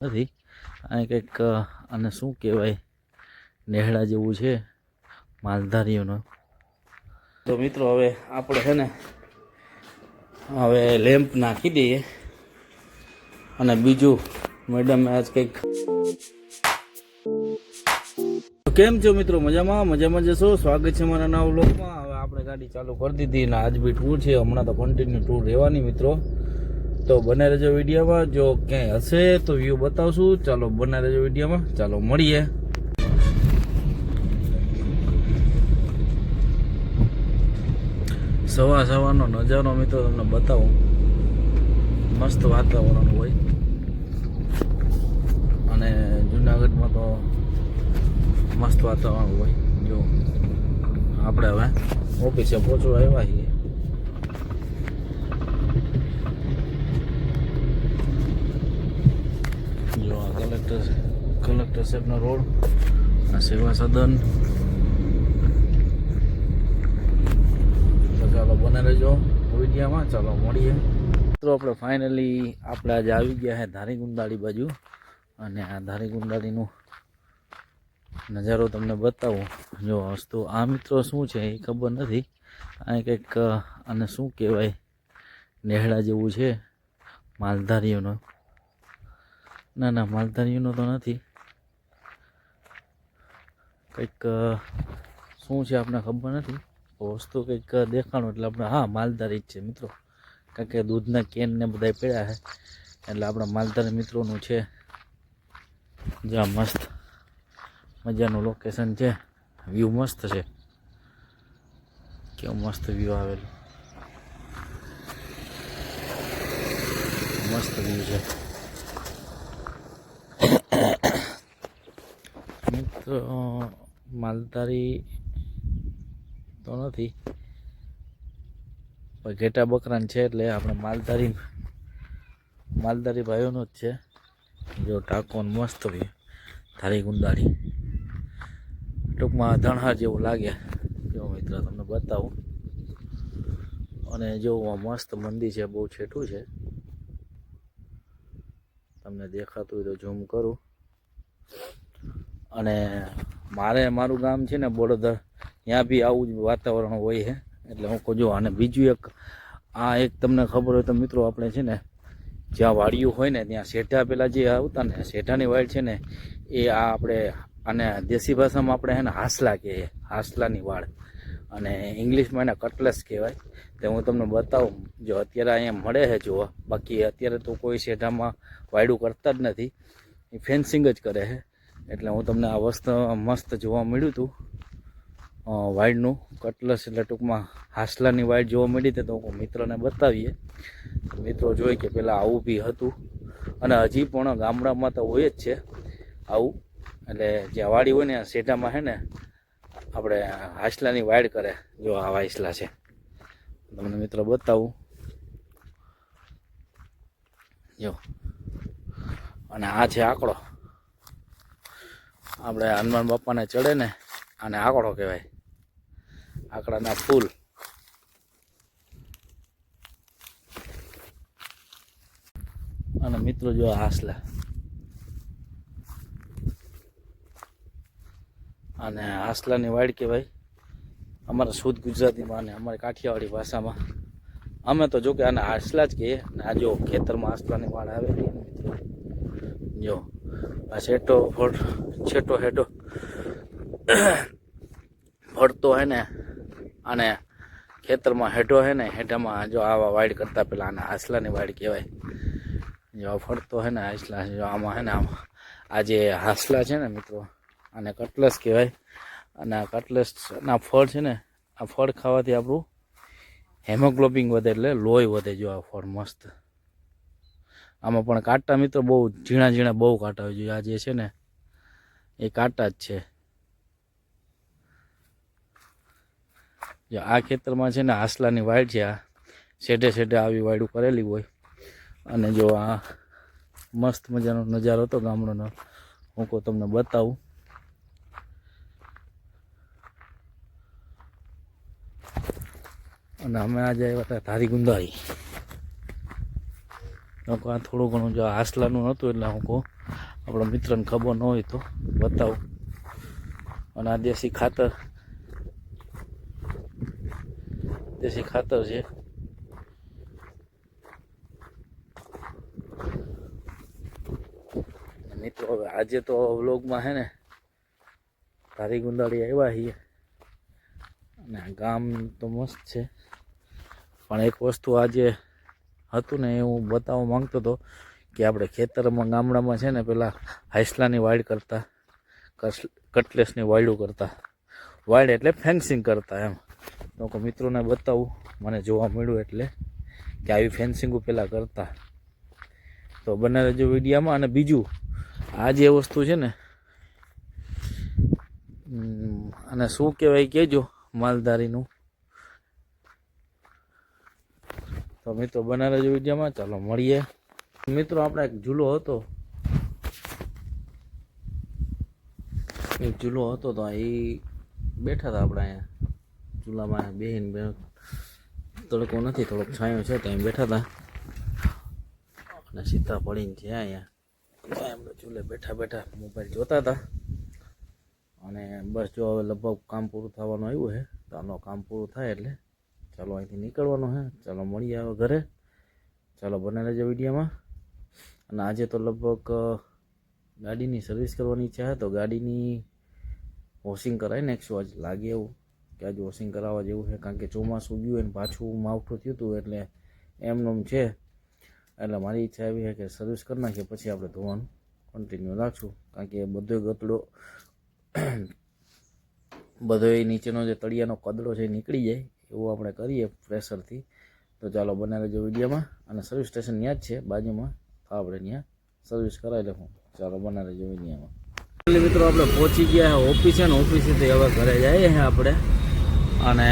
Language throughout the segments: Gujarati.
નથી આ કંઈક આને શું કહેવાય નેહડા જેવું છે માલધારીઓનો. તો મિત્રો હવે આપણે છે ને હવે લેમ્પ નાખી દઈએ અને બીજું મેડમ આજ કંઈક કેમ છો મિત્રો? મજામાં જશો. સ્વાગત છે મારા નવા વ્લોગમાં. હવે આપણે ગાડી ચાલુ કરી દીધી અને આજ બી ટૂર છે. હમણાં તો કન્ટિન્યુ ટૂર રહેવાની મિત્રો. તો બને રહેજો વિડીયોમાં. જો ક્યાંય હશે તો વ્યૂ બતાવશું. ચાલો બને રહેજો વિડીયોમાં. ચાલો મળીએ. સવારનો નજારો મિત્રો તમને બતાવું. મસ્ત વાતાવરણ હોય અને જુનાગઢમાં તો મસ્ત વાતાવરણ હોય. જો આપણે હવે ઓફિસે પહોંચવા આવ્યા છીએ. જો આ કલેક્ટર સાહેબનો રોડ, આ સેવા સદન. તો ચાલો બને રહેજો વિડીયોમાં. ચાલો મળીએ મિત્રો. આપણે ફાઇનલી આપણે આજે આવી ગયા છે ધારીગુંદાળી બાજુ અને આ ધારીગુંદાળીનું નજારો તમને બતાવું. જો વસ્તુ આ મિત્રો શું છે એ ખબર નથી. આ કંઈક આને શું કહેવાય નેહડા જેવું છે માલધારીઓનો. ના માલધારીઓનો તો નથી. કંઈક શું છે આપણે ખબર નથી. વસ્તુ કંઈક દેખાણું એટલે આપણે હા માલધારી જ છે મિત્રો. કારણ કે દૂધના કેન ને બધા પડ્યા છે એટલે આપણા માલધારી મિત્રોનું છે. જ્યાં મસ્ત મજાનું લોકેશન છે. વ્યૂ મસ્ત છે. કેવું મસ્ત વ્યૂ આવેલું. મસ્ત વ્યૂ છે મિત્રો. માલધારી તો નથી પણ ઘેટા બકરાન છે એટલે આપણે માલધારી ભાઈઓનું જ છે. જો ટાંકોન મસ્ત વ્યૂ ધારીગુંદાળી. ટૂંકમાં ધણહાર જેવું લાગે. જો મિત્ર તમને બતાવું. અને જો મસ્ત મંદિર છે. બહુ છેટું છે. તમને દેખાતું હોય તો ઝૂમ કરું. અને મારું ગામ છે ને બોડોદર, ત્યાં બી આવું જ વાતાવરણ હોય છે. એટલે હું કહું જો. અને બીજું એક તમને ખબર હોય તો મિત્રો, આપણે છે ને જ્યાં વાડિયું હોય ને ત્યાં શેઢા પેલા જે આવતા ને શેઢાની વાડ છે ને એ આ આપણે અને દેશી ભાષામાં આપણે છે ને હાસલા કહીએ. હાસલાની વાડ અને ઇંગ્લિશમાં એને કટલેસ કહેવાય. તે હું તમને બતાવું. જો અત્યારે અહીંયા મળે છે જોવા. બાકી અત્યારે તો કોઈ શેઢામાં વાયડું કરતા જ નથી. એ ફેન્સિંગ જ કરે છે. એટલે હું તમને આ વસ્તુ મસ્ત જોવા મળ્યું હતું વાઇડનું કટલેસ. એટલે ટૂંકમાં હાસલાની વાઇડ જોવા મળી હતી. તો હું મિત્રને બતાવીએ. મિત્રો જોઈ કે પેલા આવું બી હતું અને હજી પણ ગામડામાં તો હોય જ છે આવું. એટલે જ્યાં વાડી હોય ને શેઢામાં છે ને આપણે હાસલાની વાઇડ કરે. જો આ હાસલા છે તમને મિત્રો બતાવું. જો અને આ છે આંકડો. આપણે હનુમાન બાપાને ચડે ને આને આંકડો કહેવાય. આંકડાના ફૂલ. અને મિત્રો જો હાસલા અને હાસલાની વાડ કહેવાય અમારા શુદ્ધ ગુજરાતીમાં અને અમારી કાઠિયાવાડી ભાષામાં. અમે તો જો કે આને હાસલા જ કહીએ. અને આ જો ખેતરમાં હાસલાની વાડ આવેલી મિત્રો. જો આ છેટો હેઠો ફરતો હે ને અને ખેતરમાં હેઠો હે ને હેઠામાં જો આવા વાડ કરતા પેલા આને હાસલાની વાડ કહેવાય. જો ફરતો હે ને હાસલા. જો આમાં હે ને આ જે હાસલા છે ને મિત્રો આને કટલેસ કહેવાય. અને આ કટલેસના ફળ છે ને આ ફળ ખાવાથી આપણું હેમોગ્લોબિન વધે એટલે લોહી વધે. જો આ ફળ મસ્ત. આમાં પણ કાંટા મિત્રો બહુ ઝીણા બહુ કાંટા હોય. જોઈએ આ જે છે ને એ કાંટા જ છે. જો આ ખેતરમાં છે ને હાસલાની વાડ છે. આ શેઢે આવી વાડું કરેલી હોય. અને જો આ મસ્ત મજાનો નજારો હતો ગામડાનો. હું કહું તમને બતાવું. અને અમે આજે આવ્યા હતા ધારીગુંદાળી. આ થોડું ઘણું જો હાસલાનું હતું એટલે હું કહું આપણા મિત્રને ખબર ન હોય તો બતાવું. અને આ દેશી ખાતર છે. મિત્રો હવે આજે તો વ્લોગમાં હે ને ધારી ગુંદાળી આવ્યા છીએ અને આ ગામ તો મસ્ત છે, પણ એક વસ્તુ આજે હતું ને એ હું બતાવવા માંગતો હતો કે આપણે ખેતરમાં ગામડામાં છે ને પેલા હાઈસલાની વાડ કરતા, કટલેસની વાયડું કરતા, વાડ એટલે ફેન્સિંગ કરતા એમ. તો મિત્રોને બતાવું મને જોવા મળ્યું એટલે કે આવી ફેન્સિંગો પહેલાં કરતા. તો બને રહેજો વિડીયામાં. અને બીજું આ જે વસ્તુ છે ને અને શું કહેવાય કહેજો માલધારીનું. તો મિત્રો બને રહેજો વિડીયામાં. ચાલો મળીએ. મિત્રો આપણે એક ઝૂલો હતો તો એ બેઠા હતા આપણે અહીંયા ચૂલામાં બેહીને, તડકો નથી થોડોક છાંયો છે ત્યાં બેઠા હતા અને સીધા પડીને છે અહીંયા આપણે ચૂલે બેઠા મોબાઈલ જોતા હતા. અને બસ જો હવે લગભગ કામ પૂરું થવાનું આવ્યું છે, તો આનું કામ પૂરું થાય એટલે ચાલો અહીંથી નીકળવાનું છે. ચાલો મળીએ હવે ઘરે. ચાલો બને રહેજો વિડીયોમાં. અને આજે તો લગભગ ગાડીની સર્વિસ કરવાની ઈચ્છા છે, તો ગાડીની વોશિંગ કરાવી નાખીશું. આજ લાગે એવું કે આજે વોશિંગ કરાવવા જેવું છે, કારણ કે ચોમાસું ગયું હોય ને પાછું માવઠું થયું હતું એટલે એમનેમ છે. એટલે મારી ઈચ્છા એવી છે કે સર્વિસ કરી નાખીએ, પછી આપણે ધોવાનું કન્ટિન્યુ રાખશું. કારણ કે બધો નીચેનો જે તળિયાનો કદડો છે એ નીકળી જાય એવું આપણે કરીએ પ્રેશરથી. તો ચાલો બને રહેજો વિડીયોમાં. અને સર્વિસ સ્ટેશન ત્યાં જ છે બાજુમાં, તો આપણે ત્યાં સર્વિસ કરાવી લઉં. ચાલો બને રહેજો વિડીયોમાં. મિત્રો આપણે પહોંચી ગયા ઓફિસે ને ઓફિસેથી હવે ઘરે જઈએ છીએ આપણે. અને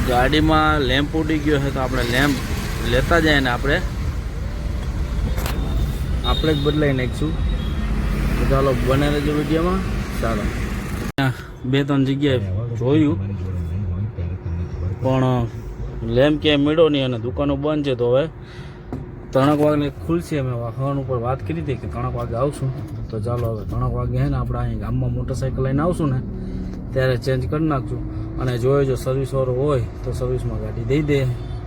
ગાડીમાં લેમ્પ ઉડી ગયો છે, તો આપણે લેમ્પ લેતા જાય ને આપણે જ બદલાઈ નાખીશું. તો ચાલો બને રહેજો વિડીયોમાં. ચાલો 2-3 જગ્યાએ જોયું પણ લેમ્પ ક્યાંય મળ્યો નહીં અને દુકાનો બંધ છે. તો હવે 3 વાગે ખુલશે. અમે વાહન ઉપર વાત કરી હતી કે 3 વાગે આવશું. તો ચાલો હવે 3 વાગે છે ને આપણે અહીં ગામમાં મોટરસાઇકલ લઈને આવશું ને ત્યારે ચેન્જ કરી નાખશું. અને જો સર્વિસવાળો હોય તો સર્વિસમાં ગાડી દઈ દે.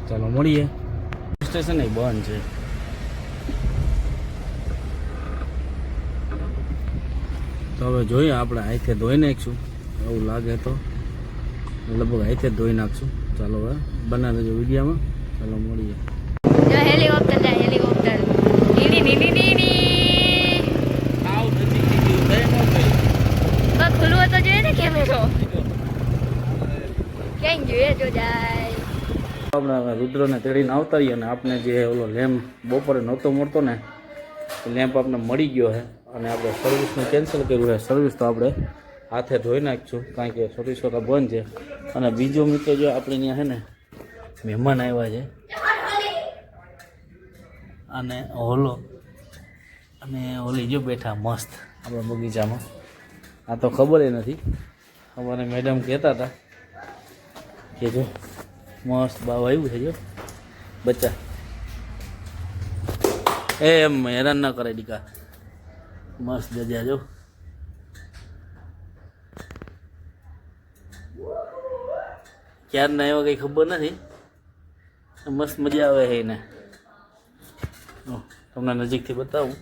ચાલો મળીએ. સ્ટેશન એ બંધ છે. તો હવે જોઈએ આપણે અહીંથી ધોઈ નાખીશું, એવું લાગે તો લગભગ અહીંથી ધોઈ નાખશું. ચાલો હવે બના લેજો વિડીયોમાં. ચાલો મળીએ. હેલિકોપ્ટર જાય, હેલિકોપ્ટર ખુલ્લું તો જોઈએ ને કેમેરો ક્યાંય જોઈએ જો જાય. આપણે હવે રુદ્રને તેડીને આવતા રહીએ. અને આપણે જે ઓલો લેમ્પ બપોરે નહોતો મળતો ને એ લેમ્પ આપણે મળી ગયો છે. અને આપણે સર્વિસનું કેન્સલ કર્યું છે. સર્વિસ તો આપણે હાથે ધોઈ નાખીશું, કારણ કે સર્વિસ તો બંધ છે. અને બીજો મિત્રો જો આપણે ત્યાં છે ને મહેમાન આવ્યા છે અને ઓલી જો બેઠા મસ્ત આપણા બગીચામાં. આ તો ખબર નથી, અમારે મેડમ કહેતા હતા કે જો મસ્ત બાવ આવ્યું છે. જો બચ્ચા એમ હેરાન ના કરે દીકા, મસ્ત જજા જો. ક્યારના આવ્યા કંઈ ખબર નથી, મસ્ત મજા આવે છે એને. તમને નજીકથી બતાવું.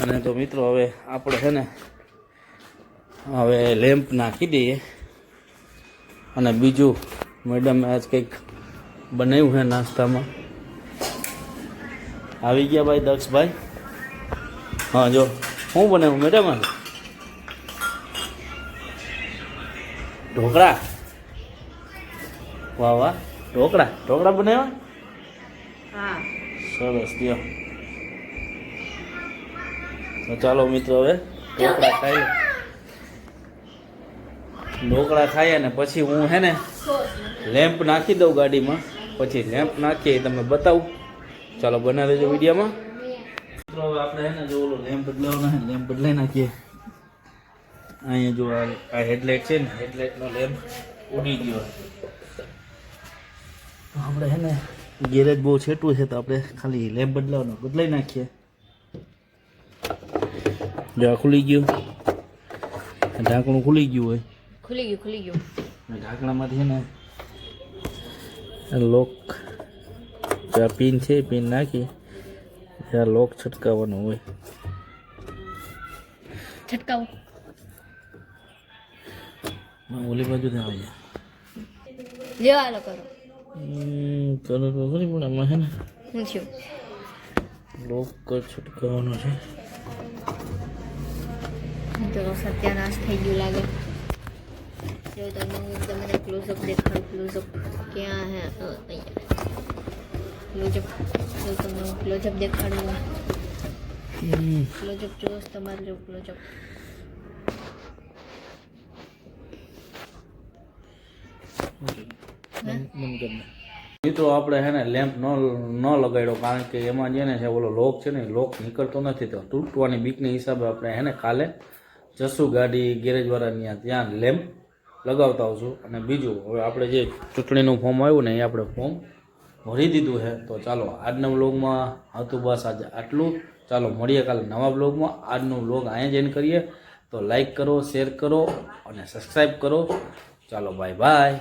અને તો મિત્રો હવે આપણે છે ને હવે લેમ્પ નાખી દઈએ. અને બીજું મેડમે આજ કંઈક બનાવ્યું છે નાસ્તામાં. આવી ગયા ભાઈ દક્ષભાઈ. હા જો શું બનાવ્યું મેડમ? ઢોકળા. વાહ વાહ, ઢોકળા બનાવ્યા. હા સરસ લ્યો. તો ચાલો મિત્રો હવે ઢોકળા ખાઈએ ને પછી હું હે ને લેમ્પ નાખી દઉં ગાડીમાં. પછી લેમ્પ નાખીએ તમને બતાવું. ચાલો બના લેજો વિડીયોમાં. મિત્રો હવે આપણે હે ને જો ઓલો લેમ્પ બદલાવવાનો હે, લેમ્પ બદલાઈ નાખીએ. અહીંયા જો આ હેડલાઇટ છે ને હેડલાઇટનો લેમ્પ ઉડી ગયો તો આપણે છે ને ગેરેજ બહુ છેટું છે તો આપણે ખાલી લેમ્પ બદલાઈ નાખીએ. જો આ ખુલી ગયું, ઢાંકણું ખુલી ગયું હોય, ખુલી ગયું અને ઢાંકણામાંથી છે ને લોક આ પિન છે પિન નાખી આ લોક છટકાવવાનું હોય. છટકાવ ઓલી બાજુથી આવી જાય લેવાલો કરો કરો તો ખરી પણ આમાં છે ને હું થયું લોક છટકાવવાનો છે. તો સત્યાનાશ થઈ ગયું લાગે. જો તમને હું તમને ક્લોઝઅપ દેખાડું. ક્લોઝઅપ ક્યાં હે અહીંયા ક્લોઝઅપ દેખાડું. ક્લોઝઅપ જોશ તમારે જો ક્લોઝઅપ મિત્રો આપણે છે ને લેમ્પ ન લગાડ્યો કારણ કે એમાં જે ને છે ઓલો લોક છે ને લોક નીકળતો નથી તો તૂટવાની બીકને હિસાબે આપણે છે ને કાલે જશું ગાડી ગેરેજવાળાની ત્યાં લેમ્પ લગાવતા આવશું. અને બીજું હવે આપણે જે ચૂંટણીનું ફોર્મ આવ્યું ને એ આપણે ફોર્મ ભરી દીધું છે. તો ચાલો આજના વ્લોગમાં હતું બસ આજે આટલું. ચાલો મળીએ કાલે નવા વ્લોગમાં. આજનો વ્લોગ અહીંયા જ એન્ડ કરીએ. તો લાઈક કરો, શેર કરો અને સબસ્ક્રાઈબ કરો. ચાલો બાય બાય.